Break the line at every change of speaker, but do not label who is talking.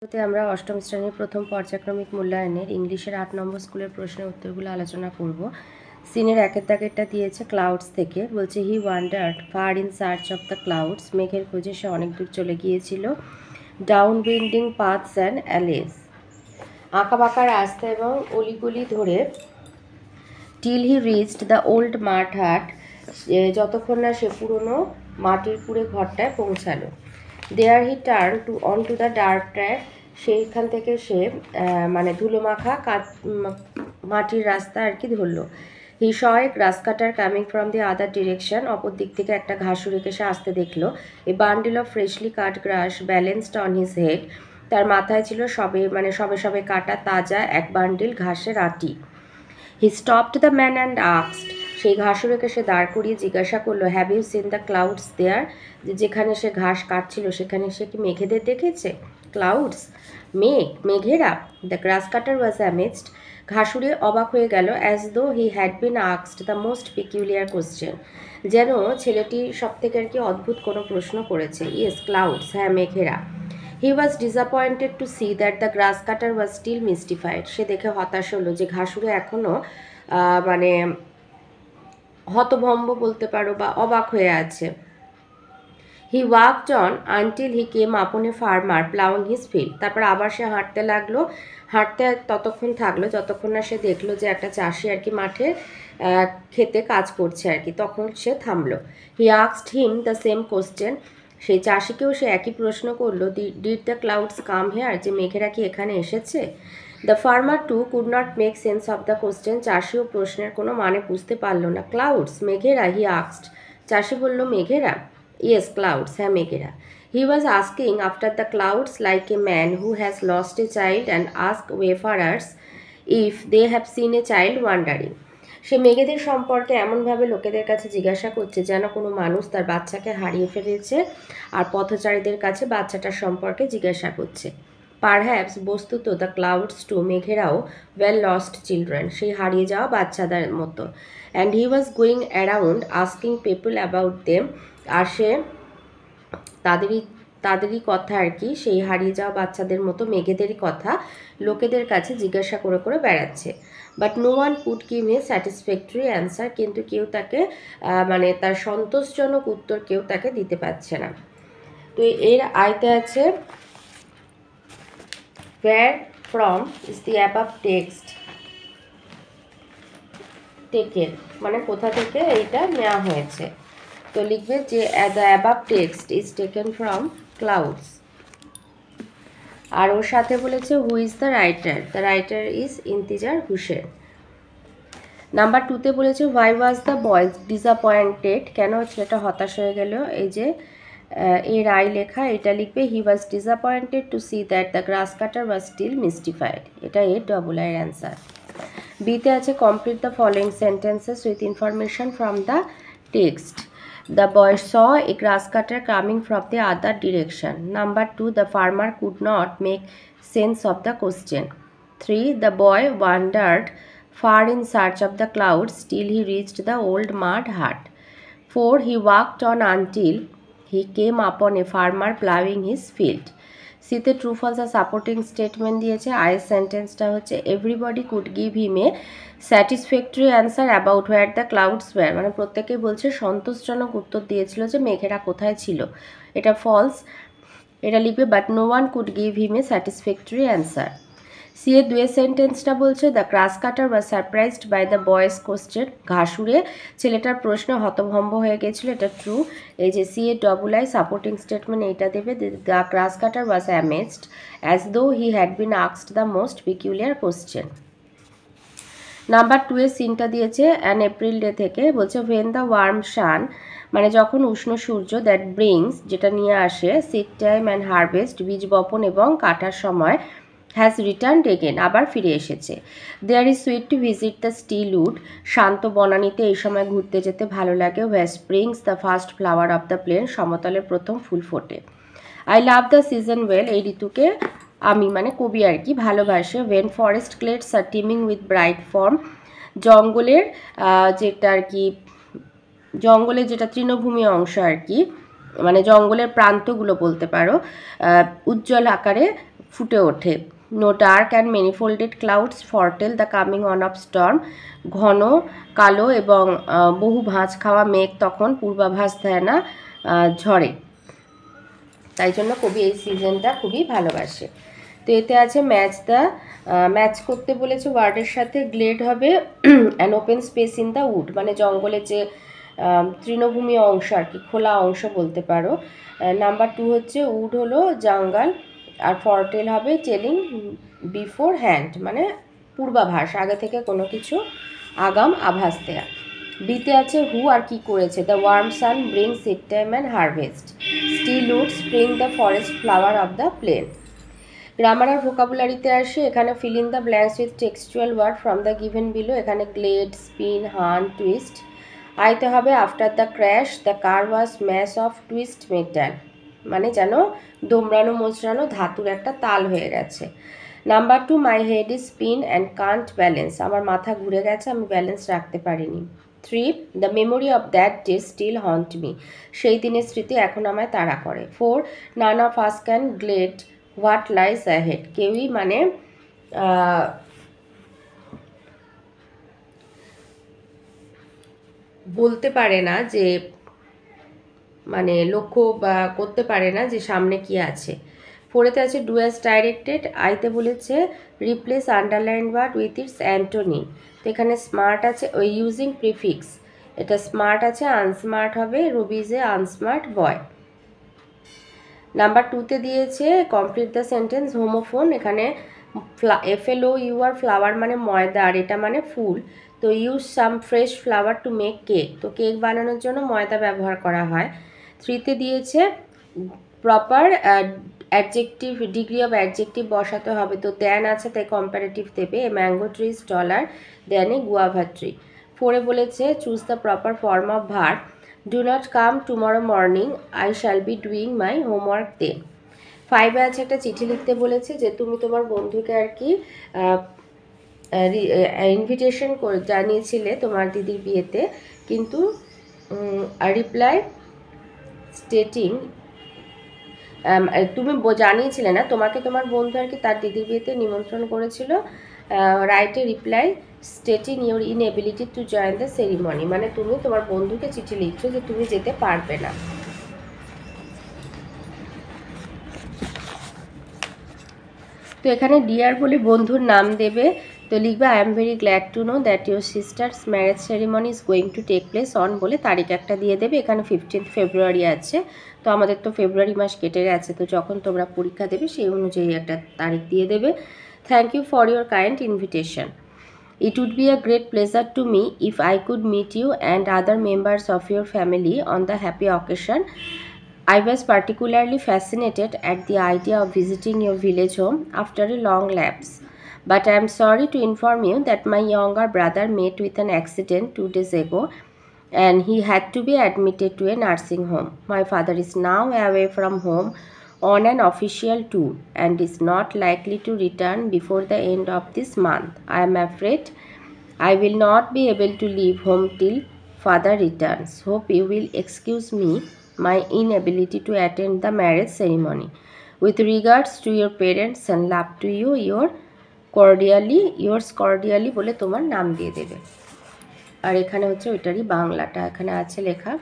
আমরা অষ্টম শ্রেণীর প্রথম পর্যায়ক্রমিক মূল্যায়নের ইংলিশের 8 নম্বর স্কুলের প্রশ্নের উত্তরগুলো আলোচনা করব। সিনের একের দাগেরটা দিয়েছে ক্লাউডস থেকে, বলছে he wandered far in search of the clouds, মেঘের খোঁজে সে অনেক দূর চলে গিয়েছিল। Down winding paths and alleys, আঁকা বাঁকা রাস্তা এবং অলিগলি ধরে, till he reached the old mud hut, যতক্ষণ না সে পুরনো মাটির পুরে ঘরটায় পৌঁছালো। There he turn to on to the dark track, সেইখান থেকে সে মানে ধুলো মাখা মাটির রাস্তা আর কি ধরলো। He saw a grass cutter coming from the other direction, অপর দিক থেকে একটা ঘাসুরিকে সে আসতে দেখলো। A bundle of freshly cut grass balanced on his head, তার মাথায় ছিল সবে সবে কাটা তাজা এক বান্ডিল ঘাসের আঁটি। He stopped the man and asked, সেই ঘাসুরেকে সে দাঁড় করিয়ে জিজ্ঞাসা করলো, have you seen the clouds there, যেখানে সে ঘাস কাটছিল সেখানে সে কি মেঘেদের দেখেছে? ক্লাউডস, মেঘেরা। The grass cutter was amazed, ঘাসুরে অবাক হয়ে গেল। As though he had been asked the most peculiar question, যেন ছেলেটি সব থেকে আর কি অদ্ভুত কোনো প্রশ্ন করেছে। ইয়েস ক্লাউডস, হ্যাঁ মেঘেরা। He was disappointed to see that the grass cutter was still mystified, সে দেখে হতাশ হলো যে ঘাসুরে এখনও মানে হতভম্ব বলতে পারো বা অবাক হয়ে আছে। হি ওয়াকড অন আনটিল হি কেম আপন a farmer ploughing his field, তারপর আবার সে হাঁটতে লাগলো, হাঁটতে ততক্ষণ থাকলো যতক্ষণ না সে দেখলো যে একটা চাষি আর কি মাঠে খেতে কাজ করছে আর কি, তখন সে থামলো। He asked him the same question, সেই চাষিকেও সে একই প্রশ্ন করলো, did the clouds come here, যে মেঘেরা কি এখানে এসেছে? The farmer too could not make sense of the question, চাষিও প্রশ্নের কোনো মানে বুঝতে পারলো না। ক্লাউডস, মেঘেরা? হি আস্কড, চাষি বলল মেঘেরা। ইয়েস ক্লাউডস, হ্যাঁ মেঘেরা। He was asking after the clouds like a man who has lost a child and ask wayfarers if they have seen a child wandering, সে মেঘেদের সম্পর্কে এমনভাবে লোকেদের কাছে জিজ্ঞাসা করছে যেন কোনো মানুষ তার বাচ্চাকে হারিয়ে ফেলেছে আর পথচারীদের কাছে বাচ্চাটার সম্পর্কে জিজ্ঞাসা করছে। পারহ্যাপস, বস্তুত, দ্য ক্লাউডস টু, মেঘেরাও ওয়েল লস্ট চিলড্রেন, সেই হারিয়ে যাওয়া বাচ্চাদের মতো। And he was going around asking people about them, আর সে তাদেরই কথা আর কি, সেই হারিয়ে যাওয়া বাচ্চাদের মতো মেঘেদেরই কথা লোকেদের কাছে জিজ্ঞাসা করে করে বেড়াচ্ছে। But no one could give a satisfactory answer, কিন্তু কেউ তাকে মানে তার সন্তোষজনক উত্তর কেউ তাকে দিতে পারছে না। তো এর আয়তে আছে where from is the above text taken, মানে কোথা থেকে এইটা নেওয়া হয়েছে। তো লিখবে যে the above text is taken from clouds, আর ওর সাথে বলেছে who is the writer, the writer is Intizar Husain. Number 2তে বলেছে why was the boy disappointed, কেন ছেলেটা হতাশ হয়ে গেল, এই যে এর আই লেখা, এটা লিখবে he was disappointed to see that the grass cutter was still mystified, এটা এর ডবল আইয়ের অ্যান্সার। বিতে আছে complete the following sentences with information from the text. The boy saw a grass cutter coming from the other direction. Number 2, the farmer could not make sense of the question. 3, the boy wandered far in search of the clouds till he reached the old mud hut. 4, he walked on until he came upon a farmer plowing his field. সিতে true false আর supporting statement দিয়েছে। আয়ের সেন্টেন্সটা হচ্ছে everybody could give him a satisfactory answer about where the clouds were, মানে প্রত্যেকেই বলছে সন্তোষজনক উত্তর দিয়েছিল যে মেঘেরা কোথায় ছিল, এটা ফলস, এটা লিখবে but no one could give him a satisfactory answer. C এর দুয়ের সেন্টেন্সটা বলছে the grass cutter was surprised by the boy's question, ঘাসুরে ছেলেটার প্রশ্নে হতভম্ব হয়ে গেছিলো, এটা ট্রু। এই যে সি এর ডবল আই সাপোর্টিং স্টেটমেন্ট এইটা দেবে the grass cutter was amazed as though he had been asked the most peculiar question. Number 2 এর সিনটা দিয়েছে অ্যান এপ্রিল ডে থেকে, বলছে ওয়েন দ্য ওয়ার্ম সান, মানে যখন উষ্ণ সূর্য, দ্যাট ব্রিংস, যেটা নিয়ে আসে, সিড টাইম অ্যান্ড হারভেস্ট, বীজ বপন এবং কাটার সময়, হ্যাজ রিটার্ন এগেন, আবার ফিরে এসেছে। There is sweet to visit the still wood, শান্ত বনানীতে এই সময় ঘুরতে যেতে ভালো লাগে। Where springs the first flower of the plain, সমতলের প্রথম ফুল ফোটে। I love the season well, এই ঋতুকে আমি মানে কবি আর কি ভালোবাসে। When forest glades are teeming with bright form, জঙ্গলের যেটা আর কি, জঙ্গলের যেটা তৃণভূমি অংশ আর কি, মানে জঙ্গলের প্রান্তগুলো বলতে পারো, উজ্জ্বল আকারে ফুটে ওঠে। No dark and manifolded clouds foretell the coming on of storm. ঘন কালো এবং বহু ভাঁজ খাওয়া মেঘ তখন পূর্বাভাস দেয় না ঝড়ে। তাই জন্য কবি এই সিজনটা খুবই ভালোবাসে। তো এতে আছে ম্যাচ করতে বলেছে ওয়ার্ডের সাথে। গ্লেড হবে an open space in the wood, মানে জঙ্গলের যে তৃণভূমি অংশ আর কি, খোলা অংশ বলতে পারো। নাম্বার 2 হচ্ছে উড হলো জঙ্গল, আর ফরটেল হবে টেলিং বিফোর হ্যান্ড, মানে পূর্বাভাস, আগে থেকে কোনো কিছু আগাম আভাস দেয়া। বিতে আছে হু আর কি করেছে। The warm sun brings seed time and harvest, still wood spring the forest flower of the plain. Grammar আর ভোকাবুলারিতে আসে, এখানে fill in the blanks with textual word from the given below, এখানে গ্লেড, স্পিন, হান, টুইস্ট। আইতে হবে after the crash the car was mass of twist metal, মানে যেন দোমড়ানো মোচড়ানো ধাতুর একটা তাল হয়ে গেছে। Number 2 my head is spin and Kant balance, আমার মাথা ঘুরে গেছে, আমি ব্যালেন্স রাখতে পারিনি। 3 the memory of that day still haunt me, সেই দিনের স্মৃতি এখন আমায় তাড়া করে। 4 none of us can glade what lies ahead, কেউই মানে বলতে পারে না যে, মানে লক্ষ্য বা করতে পারে না যে সামনে কি আছে। 4এতে আছে ডু অ্যাজ ডাইরেক্টেড। আইতে বলেছে replace underline word with its antonym, তো এখানে স্মার্ট আছে ওই ইউজিং প্রিফিক্স, এটা স্মার্ট আছে, আনস্মার্ট হবে, Ravi is a unsmart boy. Number 2তে দিয়েছে কমপ্লিট দ্য সেন্টেন্স হোমোফোন, এখানে FLOUR ফ্লাওয়ার মানে ময়দা, আর এটা মানে ফুল। তো use some fresh flower to make cake, তো কেক বানানোর জন্য ময়দা ব্যবহার করা হয়। 3তে দিয়েছে proper adjective, degree of adjective বসাতে হবে, তো দেন আছে তাই কম্পারেটিভ দেবে। A mango tree is taller than a guava tree. 4এ বলেছে choose the proper form of verb, do not come tomorrow morning, I shall be doing my homework then. 5এ আছে একটা চিঠি লিখতে বলেছে, যে তুমি তোমার বন্ধুকে আর কি ইনভিটেশন করে জানিয়েছিলে তোমার দিদির বিয়েতে, কিন্তু রিপ্লাই স্টেটিং, তুমি জানিয়েছিলে না, তোমাকে তোমার বন্ধু আর কি তার দিদির বিয়েতে নিমন্ত্রণ করেছিল। Write a reply stating your inability to join the ceremony, মানে তুমি তোমার বন্ধুকে চিঠি লিখছো যে তুমি যেতে পারবে না। তো এখানে ডিয়ার বলে বন্ধুর নাম দেবে, তো লিখবে I am very glad to know that your sister's marriage ceremony is going to take place on, বলে তারিখ একটা দিয়ে দেবে। এখানে 15 ফেব্রুয়ারি আছে, তো আমাদের তো ফেব্রুয়ারি মাস কেটে গেছে, তো যখন তোমরা পরীক্ষা দেবে সেই অনুযায়ী একটা তারিখ দিয়ে দেবে। Thank you for your kind invitation, it would be a great pleasure to me if I could meet you and other members of your family on the happy occasion. I was particularly fascinated at the idea of visiting your village home after a long lapse, but I am sorry to inform you that my younger brother met with an accident 2 days ago and he had to be admitted to a nursing home. My father is now away from home on an official tour and is not likely to return before the end of this month. I am afraid I will not be able to leave home till father returns. Hope you will excuse me my inability to attend the marriage ceremony. With regards to your parents and love to you, yours cordially বলে তোমার নাম দিয়ে দেবে। আর এখানে হচ্ছে ওইটারই বাংলাটা এখানে আছে লেখা।